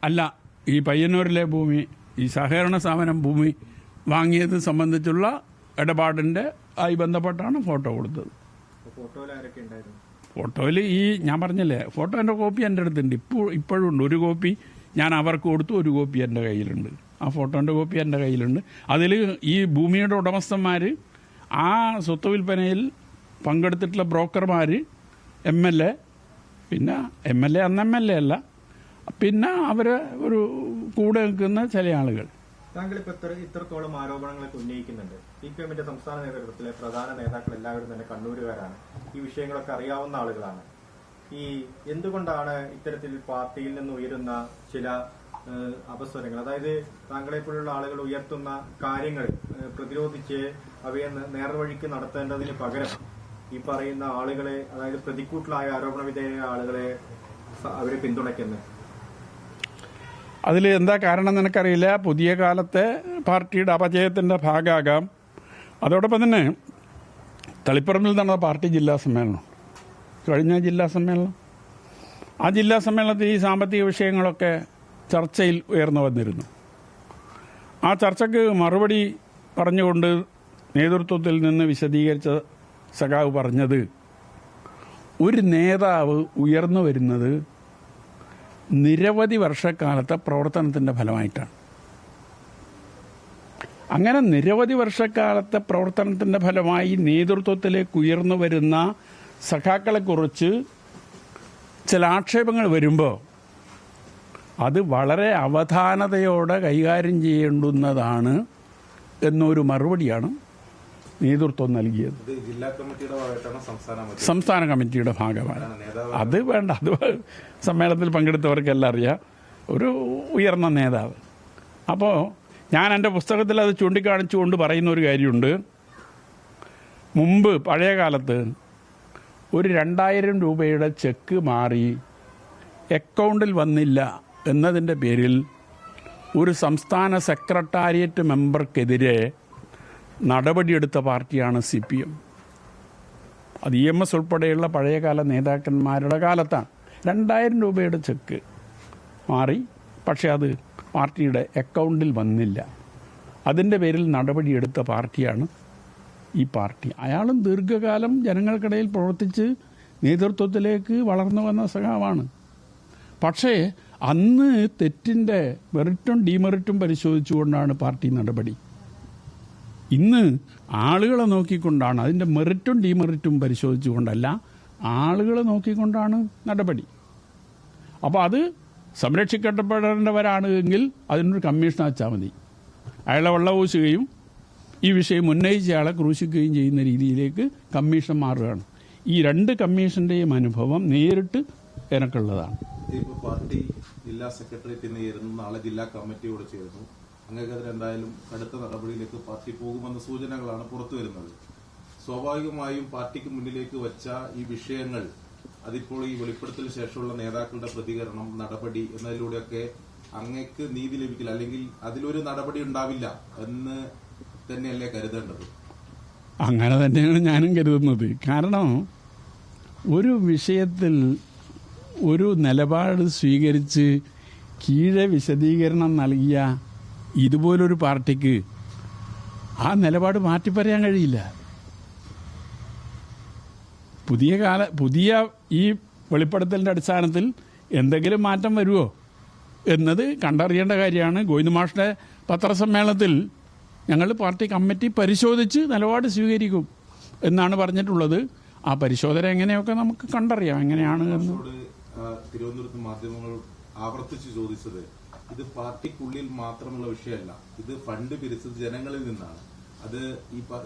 അല്ല, ഈ പയ്യന്നൂരിലെ ഭൂമി, ഈ സഹകരണ സ്ഥാപനം ഭൂമി വാങ്ങിയത് സംബന്ധിച്ചുള്ള ഇടപാടിൻ്റെ ആയി ബന്ധപ്പെട്ടാണ് ഫോട്ടോ കൊടുത്തത്. ഫോട്ടോയിൽ ഈ ഞാൻ പറഞ്ഞില്ലേ, ഫോട്ടോൻ്റെ കോപ്പി എൻ്റെ അടുത്തുണ്ട്, ഇപ്പോഴും ഉണ്ട്. ഒരു കോപ്പി ഞാൻ അവർക്ക് കൊടുത്തു, ഒരു കോപ്പി എൻ്റെ കയ്യിലുണ്ട്. ആ ഫോട്ടോൻ്റെ കോപ്പി എൻ്റെ കയ്യിലുണ്ട്. അതിൽ ഈ ഭൂമിയുടെ ഉടമസ്ഥന്മാർ, ആ സ്വത്ത് വിൽപ്പനയിൽ പങ്കെടുത്തിട്ടുള്ള ബ്രോക്കർമാർ, MLA, പിന്നെ MLA അന്ന് MLA അല്ല, പിന്നെ അവർ ഒരു കൂടെ നിൽക്കുന്ന ചില ആളുകൾ. താങ്കൾ ഇപ്പോൾ ഇത്രത്തോളം ആരോപണങ്ങളൊക്കെ ഉന്നയിക്കുന്നുണ്ട്. CPM-ന്റെ സംസ്ഥാന നേതൃത്വത്തിലെ പ്രധാന നേതാക്കൾ എല്ലാവരും തന്നെ കണ്ണൂരുകാരാണ്, ഈ വിഷയങ്ങളൊക്കെ അറിയാവുന്ന ആളുകളാണ്. ഈ എന്തുകൊണ്ടാണ് ഇത്തരത്തിൽ പാർട്ടിയിൽ നിന്ന് ഉയരുന്ന ചില അപസ്വരങ്ങൾ, അതായത് താങ്കളെപ്പോലുള്ള ആളുകൾ ഉയർത്തുന്ന കാര്യങ്ങൾ പ്രതിരോധിച്ച് അവയെ നേർവഴിക്ക് നടത്തേണ്ടതിന് പകരം ഈ പറയുന്ന ആളുകളെ, അതായത് പ്രതിക്കൂട്ടിലായ ആരോപണ വിധേയ ആളുകളെ അവരെ പിന്തുണയ്ക്കുന്നത്? അതിൽ എന്താ കാരണം നിനക്കറിയില്ല. പുതിയ കാലത്തെ പാർട്ടിയുടെ അപജയത്തിൻ്റെ ഭാഗമാകാം. അതോടൊപ്പം തന്നെ തളിപ്പറമ്പിൽ നടന്ന പാർട്ടി ജില്ലാ സമ്മേളനം, കഴിഞ്ഞ ജില്ലാ സമ്മേളനം, ആ ജില്ലാ സമ്മേളനത്തിൽ ഈ സാമ്പത്തിക വിഷയങ്ങളൊക്കെ ചർച്ചയിൽ ഉയർന്നു വന്നിരുന്നു. ആ ചർച്ചയ്ക്ക് മറുപടി പറഞ്ഞുകൊണ്ട് നേതൃത്വത്തിൽ നിന്ന് വിശദീകരിച്ച സഖാവ് പറഞ്ഞത്, ഒരു നേതാവ് ഉയർന്നു വരുന്നത് നിരവധി വർഷക്കാലത്തെ പ്രവർത്തനത്തിൻ്റെ ഫലമായിട്ടാണ്. അങ്ങനെ നിരവധി വർഷക്കാലത്തെ പ്രവർത്തനത്തിൻ്റെ ഫലമായി നേതൃത്വത്തിലേക്ക് ഉയർന്നു വരുന്ന സഖാക്കളെക്കുറിച്ച് ചില ആക്ഷേപങ്ങൾ വരുമ്പോൾ അത് വളരെ അവധാനതയോടെ കൈകാര്യം ചെയ്യേണ്ടുന്നതാണ് എന്നൊരു മറുപടിയാണ് നേതൃത്വം നൽകിയത്. സംസ്ഥാന കമ്മിറ്റിയുടെ ഭാഗമാണ്. അത് വേണ്ട, അത് സമ്മേളനത്തിൽ പങ്കെടുത്തവർക്കെല്ലാം അറിയാം, ഒരു ഉയർന്ന നേതാവ്. അപ്പോൾ ഞാൻ എൻ്റെ പുസ്തകത്തിൽ അത് ചൂണ്ടിക്കാണിച്ചുകൊണ്ട് പറയുന്ന ഒരു കാര്യമുണ്ട്. മുമ്പ് പഴയ കാലത്ത് ഒരു 2000 രൂപയുടെ ചെക്ക് മാറി അക്കൗണ്ടിൽ വന്നില്ല എന്നതിൻ്റെ പേരിൽ ഒരു സംസ്ഥാന സെക്രട്ടേറിയറ്റ് മെമ്പർക്കെതിരെ നടപടിയെടുത്ത പാർട്ടിയാണ് CPM. അത് EMS ഉൾപ്പെടെയുള്ള പഴയകാല നേതാക്കന്മാരുടെ കാലത്താണ്. 2000 രൂപയുടെ ചെക്ക് മാറി, പക്ഷേ അത് പാർട്ടിയുടെ അക്കൗണ്ടിൽ വന്നില്ല. അതിൻ്റെ പേരിൽ നടപടിയെടുത്ത പാർട്ടിയാണ് ഈ പാർട്ടി. അയാളും ദീർഘകാലം ജനങ്ങൾക്കിടയിൽ പ്രവർത്തിച്ച് നേതൃത്വത്തിലേക്ക് വളർന്നു വന്ന സഖാവാണ്. പക്ഷേ അന്ന് തെറ്റിൻ്റെ മെറിറ്റും ഡീമെറിറ്റും പരിശോധിച്ചുകൊണ്ടാണ് പാർട്ടി നടപടി. ഇന്ന് ആളുകളെ നോക്കിക്കൊണ്ടാണ്, അതിൻ്റെ മെറിറ്റും ഡീമെറിറ്റും പരിശോധിച്ചുകൊണ്ടല്ല, ആളുകളെ നോക്കിക്കൊണ്ടാണ് നടപടി. അപ്പോൾ അത് സംരക്ഷിക്കപ്പെടേണ്ടവരാണ് എങ്കിൽ അതിനൊരു കമ്മീഷൻ വെച്ചാൽ മതി. അയാളെ വെള്ളപൂശുകയും ഈ വിഷയം ഉന്നയിച്ചയാളെ ക്രൂശിക്കുകയും ചെയ്യുന്ന രീതിയിലേക്ക് കമ്മീഷൻ മാറുകയാണ്. ഈ രണ്ട് കമ്മീഷൻ്റെയും അനുഭവം നേരിട്ട് എനക്കുള്ളതാണ്. ഇപ്പോൾ പാർട്ടി ജില്ലാ സെക്രട്ടേറിയറ്റ് ഇന്ന് ചേരുന്നു, നാളെ ജില്ലാ കമ്മിറ്റിയോട് ചേരുന്നു. അങ്ങേക്കെതിരെ എന്തായാലും കടുത്ത നടപടിയിലേക്ക് പാർട്ടി പോകുമെന്ന സൂചനകളാണ് പുറത്തു വരുന്നത്. സ്വാഭാവികമായും പാർട്ടിക്ക് മുന്നിലേക്ക് വച്ച ഈ വിഷയങ്ങൾ, അതിപ്പോൾ ഈ വെളിപ്പെടുത്തലിന് ശേഷമുള്ള നേതാക്കളുടെ പ്രതികരണം, നടപടി എന്നതിലൂടെയൊക്കെ അങ്ങേക്ക് നീതി ലഭിക്കില്ല, അല്ലെങ്കിൽ അതിലൊരു നടപടി ഉണ്ടാവില്ല എന്ന് തന്നെയല്ലേ കരുതേണ്ടത്? അങ്ങനെ തന്നെയാണ് ഞാനും കരുതുന്നത്. കാരണം ഒരു വിഷയത്തിൽ ഒരു നിലപാട് സ്വീകരിച്ച് കീഴെ വിശദീകരണം നൽകിയ ഇതുപോലൊരു പാർട്ടിക്ക് ആ നിലപാട് മാറ്റി പറയാൻ കഴിയില്ല. പുതിയ ഈ വെളിപ്പെടുത്തലിൻ്റെ അടിസ്ഥാനത്തിൽ എന്തെങ്കിലും മാറ്റം വരുമോ എന്നത് കണ്ടറിയേണ്ട കാര്യമാണ്. ഗോവിന്ദ മാഷിൻ്റെ പത്രസമ്മേളനത്തിൽ ഞങ്ങൾ പാർട്ടി കമ്മിറ്റി പരിശോധിച്ച് നിലപാട് സ്വീകരിക്കും എന്നാണ് പറഞ്ഞിട്ടുള്ളത്. ആ പരിശോധന എങ്ങനെയൊക്കെ നമുക്ക് കണ്ടറിയാം എങ്ങനെയാണ് എന്ന്. തിരുവനന്തപുരത്ത് മാധ്യമങ്ങൾ ആവർത്തിച്ച് ചോദിച്ചത്, ഇത് പാർട്ടിക്കുള്ളിൽ മാത്രമുള്ള വിഷയമല്ല, ഇത് ഫണ്ട് പിരിച്ചത് ജനങ്ങളിൽ നിന്നാണ്. അത്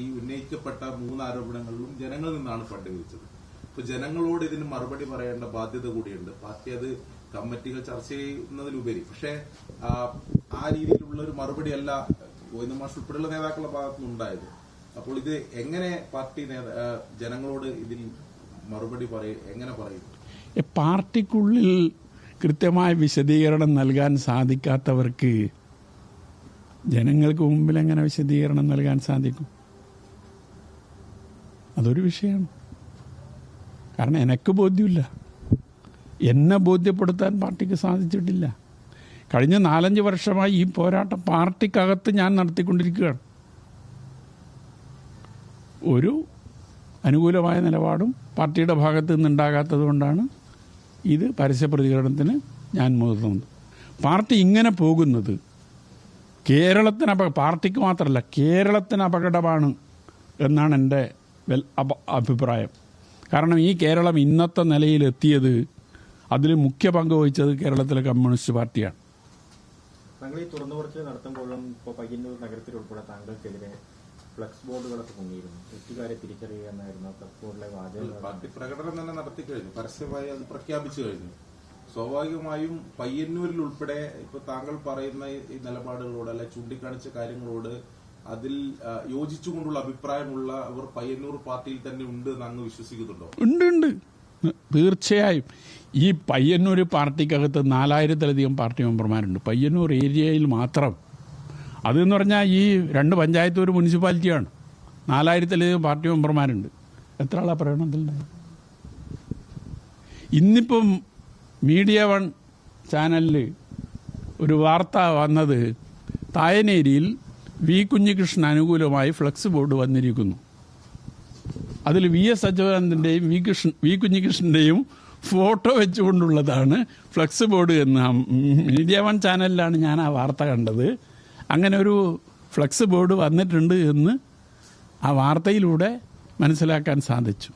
ഈ ഉന്നയിക്കപ്പെട്ട 3 ആരോപണങ്ങളിലും ജനങ്ങളിൽ നിന്നാണ് ഫണ്ട് പിരിച്ചത്. ഇപ്പൊ ജനങ്ങളോട് ഇതിന് മറുപടി പറയേണ്ട ബാധ്യത കൂടിയുണ്ട്. പാർട്ടി അത് കമ്മിറ്റികൾ ചർച്ച ചെയ്യുന്നതിലുപരി, പക്ഷേ ആ രീതിയിലുള്ള ഒരു മറുപടിയല്ല ഗോവിന്ദ മാഷ് ഉൾപ്പെടെയുള്ള നേതാക്കളുടെ ഭാഗത്തുനിന്നുണ്ടായത്. അപ്പോൾ ഇത് എങ്ങനെ പാർട്ടി ജനങ്ങളോട് ഇതിൽ മറുപടി എങ്ങനെ പറയും? പാർട്ടിക്കുള്ളിൽ കൃത്യമായ വിശദീകരണം നൽകാൻ സാധിക്കാത്തവർക്ക് ജനങ്ങൾക്ക് മുമ്പിൽ എങ്ങനെ വിശദീകരണം നൽകാൻ സാധിക്കും? അതൊരു വിഷയമാണ്. കാരണം എനിക്ക് ബോധ്യമില്ല, എന്നെ ബോധ്യപ്പെടുത്താൻ പാർട്ടിക്ക് സാധിച്ചിട്ടില്ല. കഴിഞ്ഞ 4-5 വർഷമായി ഈ പോരാട്ടം പാർട്ടിക്കകത്ത് ഞാൻ നടത്തിക്കൊണ്ടിരിക്കുകയാണ്. ഒരു അനുകൂലമായ നിലപാടും പാർട്ടിയുടെ ഭാഗത്ത് നിന്നുണ്ടാകാത്തത് കൊണ്ടാണ് ഇത് പരസ്യ പ്രതികരണത്തിന് ഞാൻ മുതിർന്നത്. പാർട്ടി ഇങ്ങനെ പോകുന്നത് കേരളത്തിന് പാർട്ടിക്ക് മാത്രമല്ല കേരളത്തിന് അപകടമാണ് എന്നാണ് എൻ്റെ അഭിപ്രായം. കാരണം ഈ കേരളം ഇന്നത്തെ നിലയിലെത്തിയത് അതിൽ മുഖ്യ പങ്ക് വഹിച്ചത് കേരളത്തിലെ കമ്മ്യൂണിസ്റ്റ് പാർട്ടിയാണ്. താങ്കൾ ഈ തുറന്നു പറച്ചിൽ നടത്തുമ്പോഴും ഇപ്പോൾ പയ്യന്നൂർ നഗരത്തിൽ ഉൾപ്പെടെ താങ്കൾക്കെതിരെ ഫ്ലക്സ് ബോർഡുകളൊക്കെ പൊങ്ങിയിരുന്നു. തെറ്റുകാരെ തിരിച്ചറിയുക എന്നായിരുന്നു ഫ്ലക്സ് ബോർഡിലെ വാചകം. പാർട്ടി പ്രകടനം തന്നെ നടത്തി കഴിഞ്ഞു, പരസ്യമായി അത് പ്രഖ്യാപിച്ചു കഴിഞ്ഞു. സ്വാഭാവികമായും പയ്യന്നൂരിൽ ഉൾപ്പെടെ ഇപ്പൊ താങ്കൾ പറയുന്ന ഈ നിലപാടുകളോട് അല്ലെ ചൂണ്ടിക്കാണിച്ച കാര്യങ്ങളോട് അതിൽ യോജിച്ചുകൊണ്ടുള്ള അഭിപ്രായമുള്ള അവർ പയ്യന്നൂർ പാർട്ടിയിൽ തന്നെ ഉണ്ട് എന്ന് അങ്ങ് വിശ്വസിക്കുന്നുണ്ടോ? ഉണ്ട്, തീർച്ചയായും. ഈ പയ്യന്നൂർ പാർട്ടിക്കകത്ത് 4000-ലധികം പാർട്ടി മെമ്പർമാരുണ്ട് പയ്യന്നൂർ ഏരിയയിൽ മാത്രം. അതെന്ന് പറഞ്ഞാൽ ഈ 2 പഞ്ചായത്ത് ഒരു മുനിസിപ്പാലിറ്റിയാണ്. 4000-ലധികം പാർട്ടി മെമ്പർമാരുണ്ട്. എത്ര ആളാ പ്രകടനത്തിലുണ്ടായി? ഇന്നിപ്പം മീഡിയ 1 ചാനലിൽ ഒരു വാർത്ത വന്നത് തായനേരിയിൽ വി കുഞ്ഞികൃഷ്ണൻ അനുകൂലമായി ഫ്ലക്സ് ബോർഡ് വന്നിരിക്കുന്നു. അതിൽ VS അച്യുതാനന്ദൻ്റെയും വി കുഞ്ഞികൃഷ്ണൻ്റെയും ഫോട്ടോ വെച്ചുകൊണ്ടുള്ളതാണ് ഫ്ലക്സ് ബോർഡ് എന്ന് മീഡിയ 1 ചാനലിലാണ് ഞാൻ ആ വാർത്ത കണ്ടത്. അങ്ങനെ ഒരു ഫ്ലക്സ് ബോർഡ് വന്നിട്ടുണ്ട് എന്ന് ആ വാർത്തയിലൂടെ മനസ്സിലാക്കാൻ സാധിച്ചു.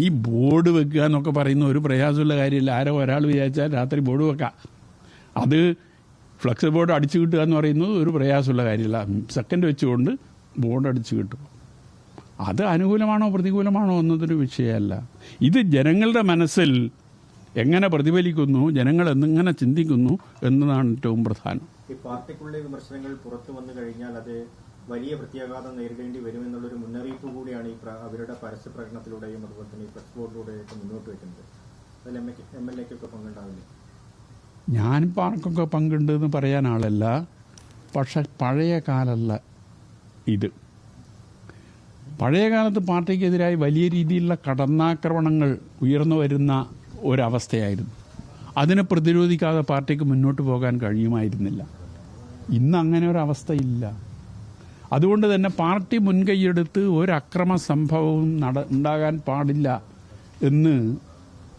ഈ ബോർഡ് വെക്കുക എന്നൊക്കെ പറയുന്ന ഒരു പ്രയാസമുള്ള കാര്യമില്ല. ആരോ ഒരാൾ വിചാരിച്ചാൽ രാത്രി ബോർഡ് വെക്കാം. അത് ഫ്ലക്സ് ബോർഡ് അടിച്ചു കിട്ടുക എന്ന് പറയുന്നത് ഒരു പ്രയാസമുള്ള കാര്യമില്ല. സെക്കൻഡ് വെച്ചുകൊണ്ട് ബോർഡ് അടിച്ചു കിട്ടും. അത് അനുകൂലമാണോ പ്രതികൂലമാണോ എന്നതൊരു വിഷയമല്ല. ഇത് ജനങ്ങളുടെ മനസ്സിൽ എങ്ങനെ പ്രതിഫലിക്കുന്നു, ജനങ്ങൾ എങ്ങനെ ചിന്തിക്കുന്നു എന്നതാണ് ഏറ്റവും പ്രധാനം. ഈ പാർട്ടിക്കുള്ളിലെ വിമർശനങ്ങൾ പുറത്തു വന്നു കഴിഞ്ഞാൽ അത് വലിയ പ്രത്യാഘാതം നേരിടേണ്ടി വരുമെന്നുള്ളൊരു മുന്നറിയിപ്പ് കൂടിയാണ് ഈ അവരുടെ പരസ്യ പ്രകടനത്തിലൂടെയും അതുപോലെ തന്നെ ഈ പ്രസ് ബോർഡിലൂടെയൊക്കെ മുന്നോട്ട് വെക്കുന്നത്. അതിൽ MLA-ക്കൊക്കെ പങ്കുണ്ടാവില്ലേ? ഞാനിപ്പോൾ ആർക്കൊക്കെ പങ്കുണ്ടെന്ന് പറയാൻ ആളല്ല. പക്ഷെ പഴയ കാലമല്ല ഇത്. പഴയ കാലത്ത് പാർട്ടിക്കെതിരായി വലിയ രീതിയിലുള്ള കടന്നാക്രമണങ്ങൾ ഉയർന്നു വരുന്ന ഒരവസ്ഥയായിരുന്നു. അതിനെ പ്രതിരോധിക്കാതെ പാർട്ടിക്ക് മുന്നോട്ട് പോകാൻ കഴിയുമായിരുന്നില്ല. ഇന്ന് അങ്ങനെ ഒരു അവസ്ഥയില്ല. അതുകൊണ്ട് തന്നെ പാർട്ടി മുൻകൈയെടുത്ത് ഒരു അക്രമ സംഭവവും ഉണ്ടാകാൻ പാടില്ല എന്ന്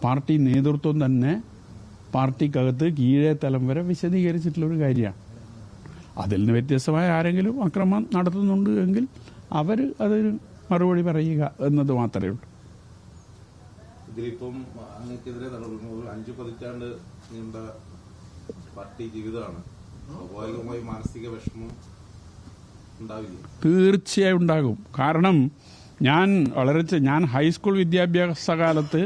പാർട്ടി നേതൃത്വം തന്നെ പാർട്ടിക്കകത്ത് കീഴേ തലം വരെ വിശദീകരിച്ചിട്ടുള്ളൊരു കാര്യമാണ്. അതിൽ നിന്ന് വ്യത്യസ്തമായ ആരെങ്കിലും അക്രമം നടത്തുന്നുണ്ട് എങ്കിൽ അവർ അതിന് മറുപടി പറയുക എന്നത് മാത്രമേ ഉള്ളൂ. ഇതിലിപ്പം അങ്ങനെക്കെതിരെ 5 പതിറ്റാണ്ട് നീണ്ട പാർട്ടി ജീവിതമാണ്. സ്വാഭാവികമായി മാനസിക വിഷമം ഉണ്ടാവില്ല? തീർച്ചയായും ഉണ്ടാകും. കാരണം ഞാൻ ഹൈസ്കൂൾ വിദ്യാഭ്യാസ കാലത്ത്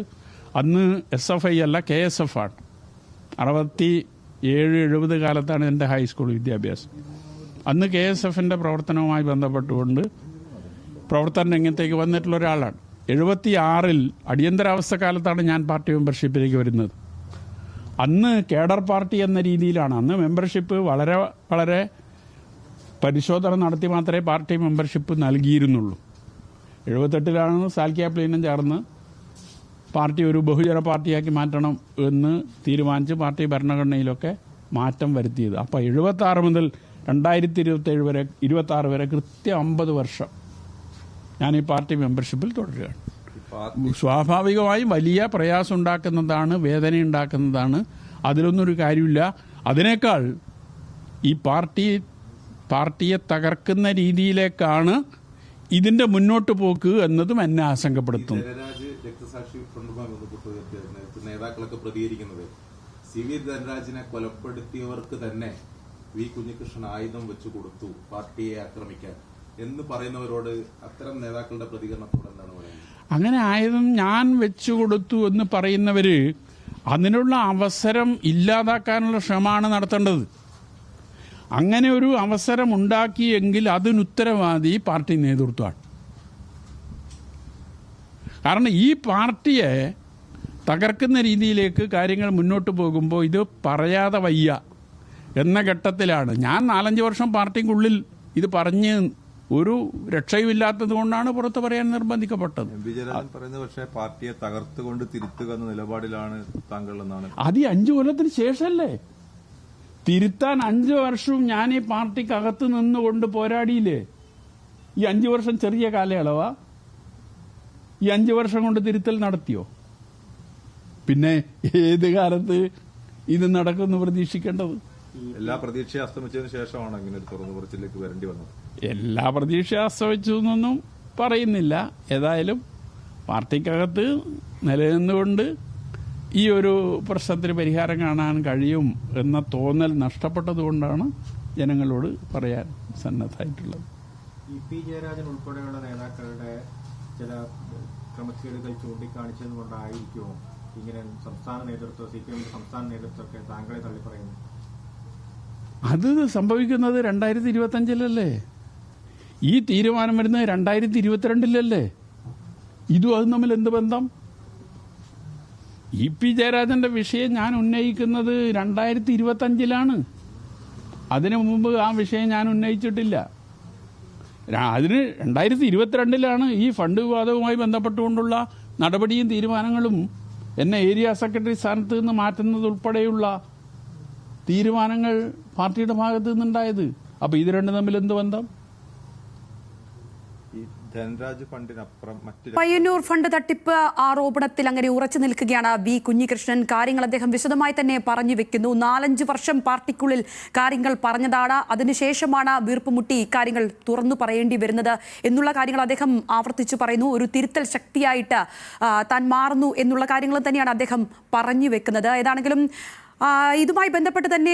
അന്ന് SFI അല്ല KSF ആണ്. 67-70 കാലത്താണ് എൻ്റെ ഹൈസ്കൂൾ വിദ്യാഭ്യാസം. അന്ന് KSFൻ്റെ പ്രവർത്തനവുമായി ബന്ധപ്പെട്ടുകൊണ്ട് പ്രവർത്തന രംഗത്തേക്ക് വന്നിട്ടുള്ള ഒരാളാണ്. 76-ൽ അടിയന്തരാവസ്ഥ കാലത്താണ് ഞാൻ പാർട്ടി മെമ്പർഷിപ്പിലേക്ക് വരുന്നത്. അന്ന് കേഡർ പാർട്ടി എന്ന രീതിയിലാണ്. അന്ന് മെമ്പർഷിപ്പ് വളരെ വളരെ പരിശോധന നടത്തി മാത്രമേ പാർട്ടി മെമ്പർഷിപ്പ് നൽകിയിരുന്നുള്ളൂ. 78-ലാണ് സാൽക്യാപ്ലീനം ചേർന്ന് പാർട്ടി ഒരു ബഹുജന പാർട്ടിയാക്കി മാറ്റണം എന്ന് തീരുമാനിച്ച് പാർട്ടി ഭരണഘടനയിലൊക്കെ മാറ്റം വരുത്തിയത്. അപ്പോൾ 76 മുതൽ 2027 വരെ 26 വരെ കൃത്യം 50 വർഷം ഞാൻ ഈ പാർട്ടി മെമ്പർഷിപ്പിൽ തുടരുകയാണ്. സ്വാഭാവികമായും വലിയ പ്രയാസം ഉണ്ടാക്കുന്നതാണ്, വേദന ഉണ്ടാക്കുന്നതാണ്. അതിലൊന്നൊരു കാര്യമില്ല. അതിനേക്കാൾ ഈ പാർട്ടിയെ തകർക്കുന്ന രീതിയിലേക്കാണ് ഇതിന്റെ മുന്നോട്ട് പോക്ക് എന്നതും എന്നെ ആശങ്കപ്പെടുത്തുന്നു. രക്തസാക്ഷി ഫ്രണ്ടുമായി ബന്ധപ്പെട്ട് നേതാക്കളൊക്കെ പ്രതികരിക്കുന്നത് CV ധനരാജിനെ കൊലപ്പെടുത്തിയവർക്ക് തന്നെ വി കുഞ്ഞികൃഷ്ണൻ ആയുധം വെച്ചു കൊടുത്തു പാർട്ടിയെ ആക്രമിക്കാൻ എന്ന് പറയുന്നവരോട് അത്തരം നേതാക്കളുടെ പ്രതികരണത്തോട് എന്താണ് പറയുന്നത്? അങ്ങനെ ആയുധം ഞാൻ വെച്ചു കൊടുത്തു എന്ന് പറയുന്നവര് അതിനുള്ള അവസരം ഇല്ലാതാക്കാനുള്ള ശ്രമമാണ് നടത്തേണ്ടത്. അങ്ങനെ ഒരു അവസരം ഉണ്ടാക്കിയെങ്കിൽ അതിനുത്തരവാദി പാർട്ടി നേതൃത്വമാണ്. കാരണം ഈ പാർട്ടിയെ തകർക്കുന്ന രീതിയിലേക്ക് കാര്യങ്ങൾ മുന്നോട്ട് പോകുമ്പോൾ ഇത് പറയാതെ വയ്യ എന്ന ഘട്ടത്തിലാണ് ഞാൻ 4-5 വർഷം പാർട്ടിക്കുള്ളിൽ ഇത് പറഞ്ഞ് ഒരു രക്ഷയുമില്ലാത്തത് കൊണ്ടാണ് പുറത്ത് പറയാൻ നിർബന്ധിക്കപ്പെട്ടത്. പറയുന്നത് പക്ഷേ പാർട്ടിയെ തകർത്തുകൊണ്ട് തിരുത്തുക എന്ന നിലപാടിലാണ് താങ്കൾ എന്നാണ്. അത് ഈ 5 കൊല്ലത്തിന് ശേഷമല്ലേ? തിരുത്താൻ 5 വർഷവും ഞാൻ ഈ പാർട്ടിക്കകത്ത് നിന്നുകൊണ്ട് പോരാടിയില്ലേ? ഈ 5 വർഷം ചെറിയ കാലയളവാ? ഈ 5 വർഷം കൊണ്ട് തിരുത്തൽ നടത്തിയോ? പിന്നെ ഏത് കാലത്ത് ഇത് നടക്കുമെന്ന് പ്രതീക്ഷിക്കേണ്ടത്? എല്ലാ പ്രതീക്ഷയും അസ്തമിച്ചതിന് ശേഷമാണ് ഇങ്ങനെ ഒരു തുറന്നു പറച്ചിലേക്ക് വരേണ്ടി വന്നത്. എല്ലാ പ്രതീക്ഷയും അസ്തമിച്ചു എന്നൊന്നും പറയുന്നില്ല. ഏതായാലും പാർട്ടിക്കകത്ത് നിലനിന്നുകൊണ്ട് ഈ ഒരു പ്രശ്നത്തിന് പരിഹാരം കാണാൻ കഴിയും എന്ന തോന്നൽ നഷ്ടപ്പെട്ടതുകൊണ്ടാണ് ജനങ്ങളോട് പറയാൻ സന്നദ്ധമായിട്ടുള്ളത്. പി ജയരാജൻ ഉൾപ്പെടെയുള്ള നേതാക്കളുടെ ചില ക്രമക്കേടുകൾ ചൂണ്ടിക്കാണിച്ചതുകൊണ്ടായിരിക്കുമോ ഇങ്ങനെ സംസ്ഥാന നേതൃത്വം, CPM സംസ്ഥാന നേതൃത്വമൊക്കെ താങ്കളെ തള്ളി പറയുന്നു? അത് സംഭവിക്കുന്നത് 2025-ലല്ലേ? ഈ തീരുമാനം വരുന്നത് 2022-ലല്ലേ? ഇതും അതും തമ്മിൽ എന്ത് ബന്ധം? പി ജയരാജന്റെ വിഷയം ഞാൻ ഉന്നയിക്കുന്നത് 2025-ലാണ്. അതിനു മുമ്പ് ആ വിഷയം ഞാൻ ഉന്നയിച്ചിട്ടില്ല. അതിന് 2022-ലാണ് ഈ ഫണ്ട് വിവാദവുമായി ബന്ധപ്പെട്ടുകൊണ്ടുള്ള നടപടിയും തീരുമാനങ്ങളും എന്നെ ഏരിയ സെക്രട്ടറി സ്ഥാനത്ത് നിന്ന് മാറ്റുന്നത് ഉൾപ്പെടെയുള്ള തീരുമാനങ്ങൾ പാർട്ടിയുടെ ഭാഗത്ത് നിന്നുണ്ടായത്. അപ്പൊ ഇത് രണ്ടും തമ്മിൽ എന്ത് ബന്ധം? ഈ ധനരാജ് ഫണ്ടിനപ്പുറം മറ്റു പയ്യന്നൂർ ഫണ്ട് തട്ടിപ്പ് ആരോപണത്തിൽ അങ്ങനെ ഉറച്ചു നിൽക്കുകയാണ് വി കുഞ്ഞികൃഷ്ണൻ. കാര്യങ്ങൾ അദ്ദേഹം വിശദമായി തന്നെ പറഞ്ഞു വെക്കുന്നു. 4-5 വർഷം പാർട്ടിക്കുള്ളിൽ കാര്യങ്ങൾ പറഞ്ഞതാണ്. അതിനുശേഷമാണ് വീർപ്പുമുട്ടി ഇക്കാര്യങ്ങൾ തുറന്നു പറയേണ്ടി വരുന്നത് എന്നുള്ള കാര്യങ്ങൾ അദ്ദേഹം ആവർത്തിച്ചു പറയുന്നു. ഒരു തിരുത്തൽ ശക്തിയായിട്ട് താൻ മാറുന്നു എന്നുള്ള കാര്യങ്ങൾ തന്നെയാണ് അദ്ദേഹം പറഞ്ഞു വെക്കുന്നത്. ഏതാണെങ്കിലും ഇതുമായി ബന്ധപ്പെട്ട് തന്നെ